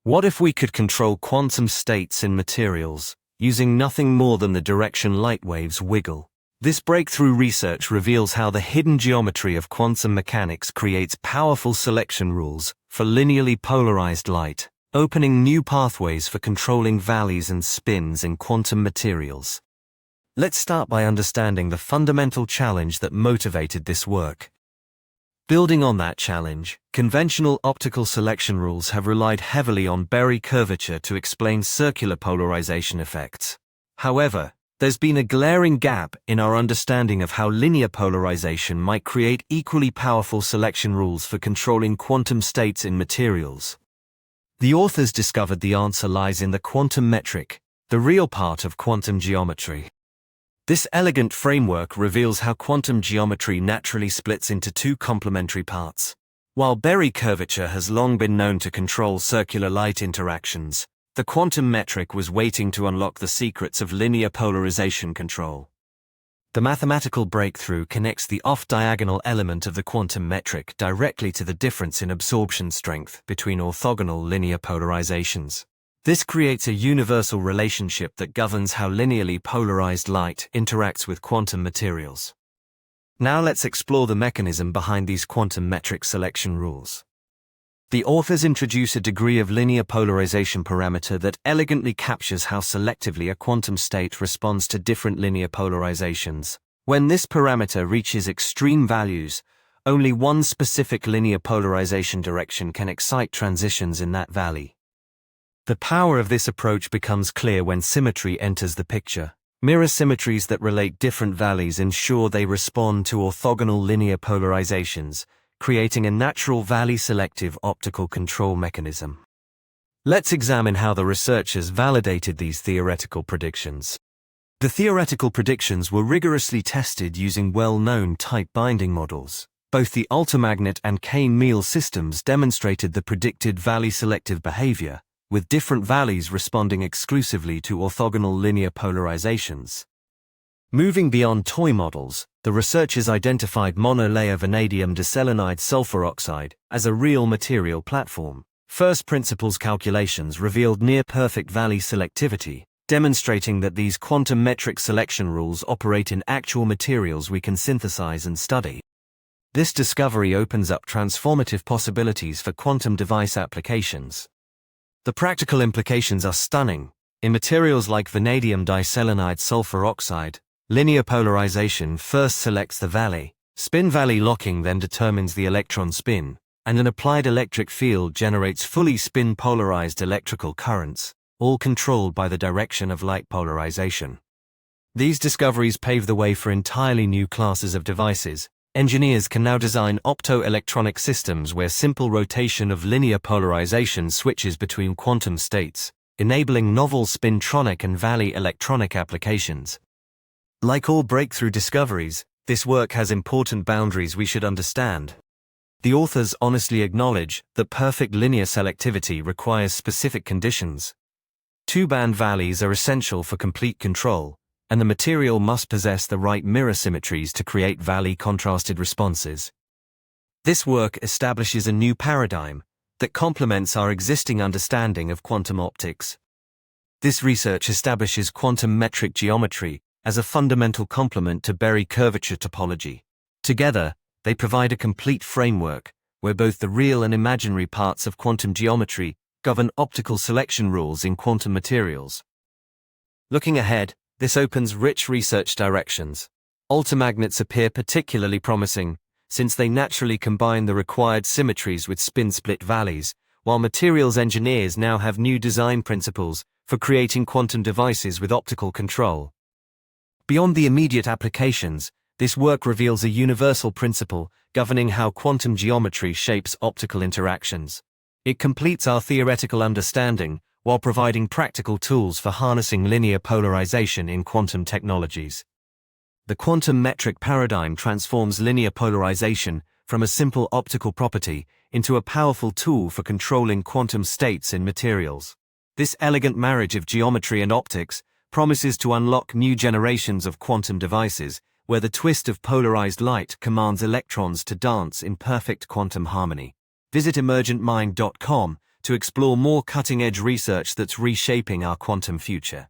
What if we could control quantum states in materials, using nothing more than the direction light waves wiggle? This breakthrough research reveals how the hidden geometry of quantum mechanics creates powerful selection rules for linearly polarized light, opening new pathways for controlling valleys and spins in quantum materials. Let's start by understanding the fundamental challenge that motivated this work. Building on that challenge, conventional optical selection rules have relied heavily on Berry curvature to explain circular polarization effects. However, there's been a glaring gap in our understanding of how linear polarization might create equally powerful selection rules for controlling quantum states in materials. The authors discovered the answer lies in the quantum metric, the real part of quantum geometry. This elegant framework reveals how quantum geometry naturally splits into two complementary parts. While Berry curvature has long been known to control circular light interactions, the quantum metric was waiting to unlock the secrets of linear polarization control. The mathematical breakthrough connects the off-diagonal element of the quantum metric directly to the difference in absorption strength between orthogonal linear polarizations. This creates a universal relationship that governs how linearly polarized light interacts with quantum materials. Now let's explore the mechanism behind these quantum metric selection rules. The authors introduce a degree of linear polarization parameter that elegantly captures how selectively a quantum state responds to different linear polarizations. When this parameter reaches extreme values, only one specific linear polarization direction can excite transitions in that valley. The power of this approach becomes clear when symmetry enters the picture. Mirror symmetries that relate different valleys ensure they respond to orthogonal linear polarizations, creating a natural valley-selective optical control mechanism. Let's examine how the researchers validated these theoretical predictions. The theoretical predictions were rigorously tested using well-known tight binding models. Both the Altamagnet and Kane-Meal systems demonstrated the predicted valley-selective behavior, with different valleys responding exclusively to orthogonal linear polarizations. Moving beyond toy models, the researchers identified monolayer vanadium diselenide sulfur oxide as a real material platform. First principles calculations revealed near-perfect valley selectivity, demonstrating that these quantum metric selection rules operate in actual materials we can synthesize and study. This discovery opens up transformative possibilities for quantum device applications. The practical implications are stunning. In materials like vanadium diselenide sulfur oxide, linear polarization first selects the valley, spin valley locking then determines the electron spin, and an applied electric field generates fully spin-polarized electrical currents, all controlled by the direction of light polarization. These discoveries pave the way for entirely new classes of devices. Engineers can now design optoelectronic systems where simple rotation of linear polarization switches between quantum states, enabling novel spintronic and valley electronic applications. Like all breakthrough discoveries, this work has important boundaries we should understand. The authors honestly acknowledge that perfect linear selectivity requires specific conditions. Two-band valleys are essential for complete control, and the material must possess the right mirror symmetries to create valley-contrasted responses. This work establishes a new paradigm that complements our existing understanding of quantum optics. This research establishes quantum metric geometry as a fundamental complement to Berry curvature topology. Together, they provide a complete framework where both the real and imaginary parts of quantum geometry govern optical selection rules in quantum materials. Looking ahead, this opens rich research directions. Altamagnets appear particularly promising, since they naturally combine the required symmetries with spin-split valleys, while materials engineers now have new design principles for creating quantum devices with optical control. Beyond the immediate applications, this work reveals a universal principle governing how quantum geometry shapes optical interactions. It completes our theoretical understanding while providing practical tools for harnessing linear polarization in quantum technologies. The quantum metric paradigm transforms linear polarization from a simple optical property into a powerful tool for controlling quantum states in materials. This elegant marriage of geometry and optics promises to unlock new generations of quantum devices where the twist of polarized light commands electrons to dance in perfect quantum harmony. Visit emergentmind.com to explore more cutting-edge research that's reshaping our quantum future.